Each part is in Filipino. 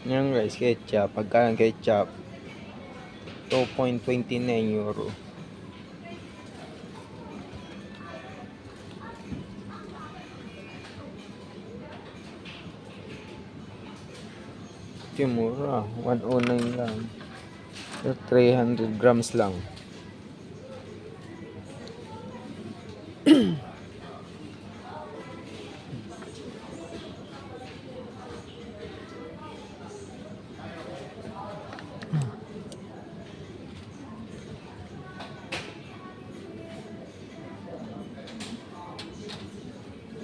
Yan guys, ketchup. Pagka ng ketchup, 2.29 euro. Ito mura. 109 lang. 300 grams lang.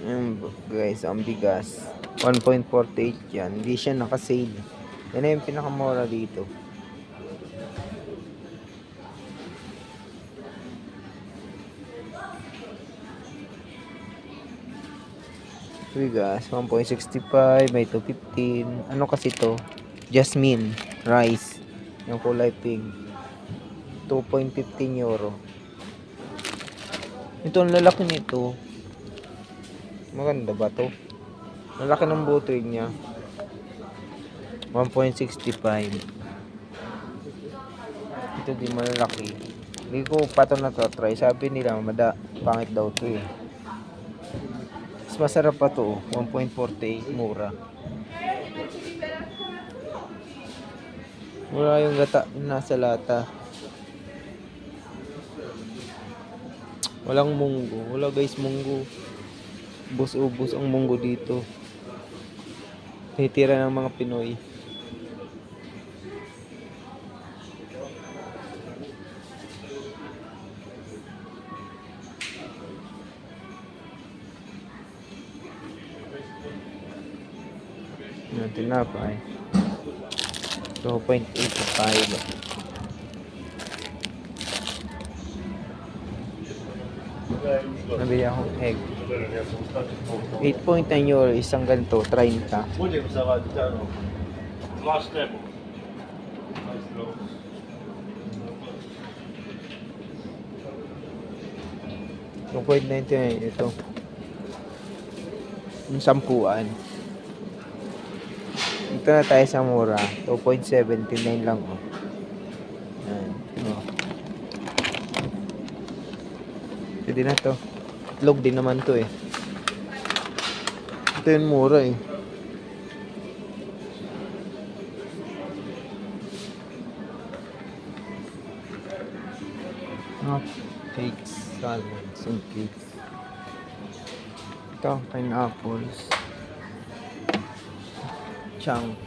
Ayan guys, ang bigas 1.48 yan. Hindi siya naka-sale. Yan na yung pinakamura dito. Bigas 1.65, may 2.15. Ano kasi to? Jasmine rice. Yung kulay pink. 2.15 euro. Ito ang lalaki nito. Maganda ba to? Malaki ng bottle niya. 1.65. Ito di malalaki. Hindi ko pa ito na-try. Sabi nila, pangit daw to eh. Mas masarap pa to. 1.48. Mura. Mura yung gata. Nasa lata. Walang munggo. Wala guys munggo. Ubus-ubus ang munggo dito. Tinitira ng mga Pinoy. Yan, tinapay. 2.85. Nabili akong egg. 8.9 euro isang ganito, 30. Будем заводить оно. Два штепа. 2.99 ito. Yung sampuan. Ito na tayo sa mura. 2.79 lang oh. Yan. Oh. Pwede na to. Itlog din naman to eh. Ito yung mura eh. Cakes, salads, and cakes. Ito, pineapples. Chang.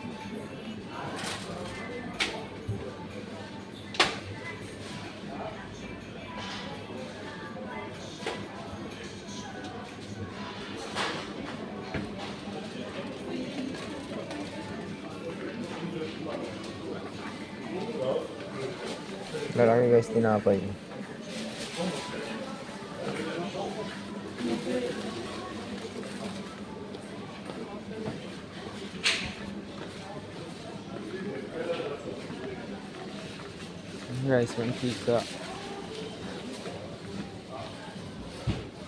Lalaki guys, tinapay. Guys, mantika.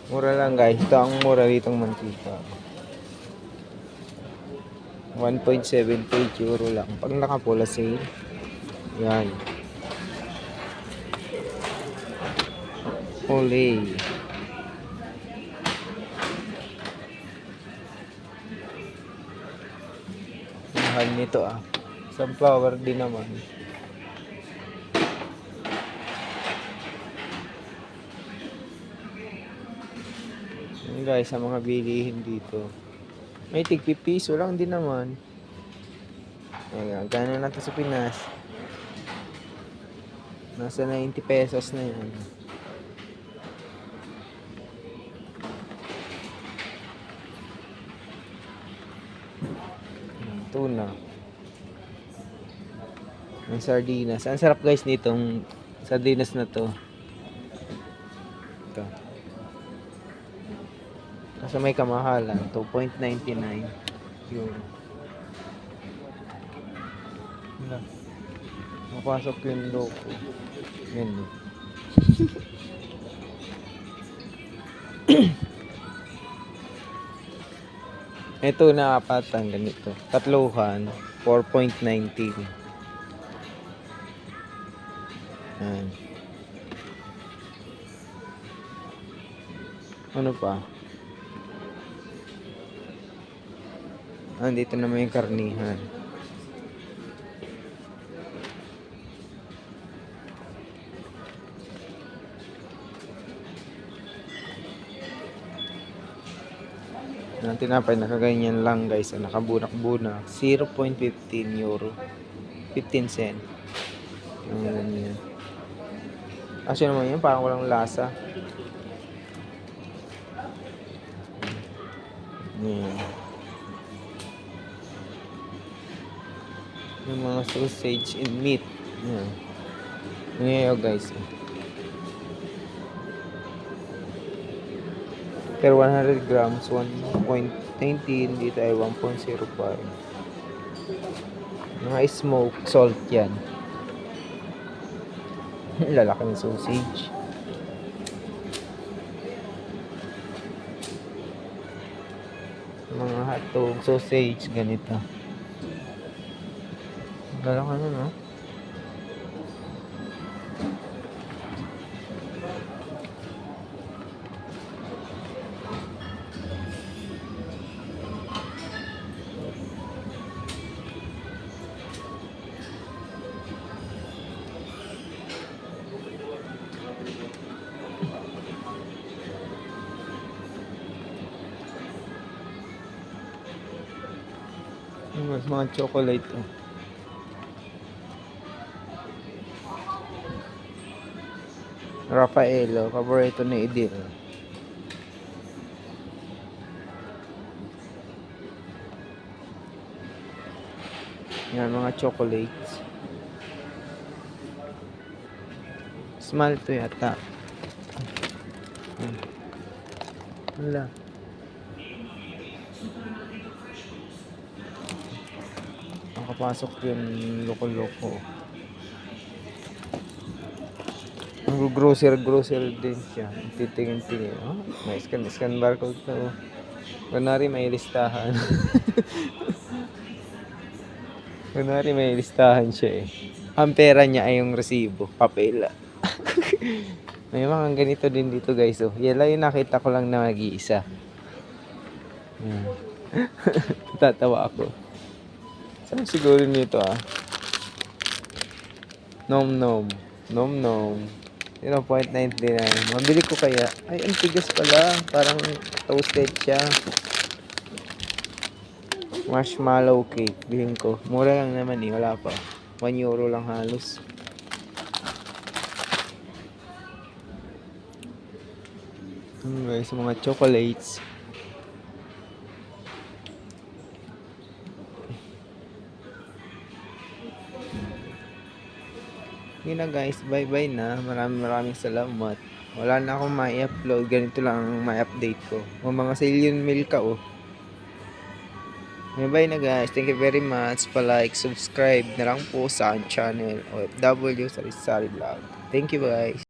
Mura lang guys. Ito ang mura ditong mantika. 1.78 euro lang. Pag nakapula sale. Yan. Olay. Mahal nito ah. Sunflower din naman. Yan guys, sa mga bilihin dito. May tig-pipiso lang din naman. Ayan, gano'n na to sa Pinas. Nasa 90 pesos na yan. Tuna. Ang sardinas. Ang sarap guys nitong sardinas na to. Ito. Kasi may kamahalan. 2.99 euro. Wala. Mapasok yung loko. Yan eh. Ito na apatan ganito. Tatluhan, 4.19. Yan. Ano pa? Dito naman yung karnihan. Ang tinapay nakaganyan lang guys, nakabunak-bunak, 0.15 euro, 15 cent. Ang ganyan. Kasi naman yun, parang walang lasa. Yan. Yung mga sausage and meat. Yan. Ngayon guys. Per 100 grams, 1.19. Dito ay 1.05. Mga smoke salt yan. Lalaki ng sausage. Mga hotdog, sausage, ganito. Lalaki na, no? Mga chocolate, oh. Raffaello, paborito ni Idil. Yan, mga chocolates. Small to yata. Wala. Nakapasok yung loko-loko. Grocery din siya. Titingin-tingin. Oh, may scan barcode na, oh. Kunwari may listahan. Kunwari may listahan siya, eh. Ang pera niya ay yung resibo. Papel. May mga ganito din dito guys, oh. Yan lang yung nakita ko lang na mag-iisa. Yan. Tatawa ako. Saan siguro nito, ah? Nom. 0.99. Mabili ko kaya. Ay, ang tigas pala. Parang toasted siya. Marshmallow cake. Bilhin ko. Mura lang naman, eh. Wala pa. 1 euro lang halos. Guys, mga chocolates. Yun na guys, bye na. Maraming salamat. Wala na akong ma-upload. Ganito lang ang ma-update ko. O mga silyon meal ka, oh. Bye na guys. Thank you very much. Pa-like, subscribe na lang po sa channel OFW Sari Vlog. Thank you guys.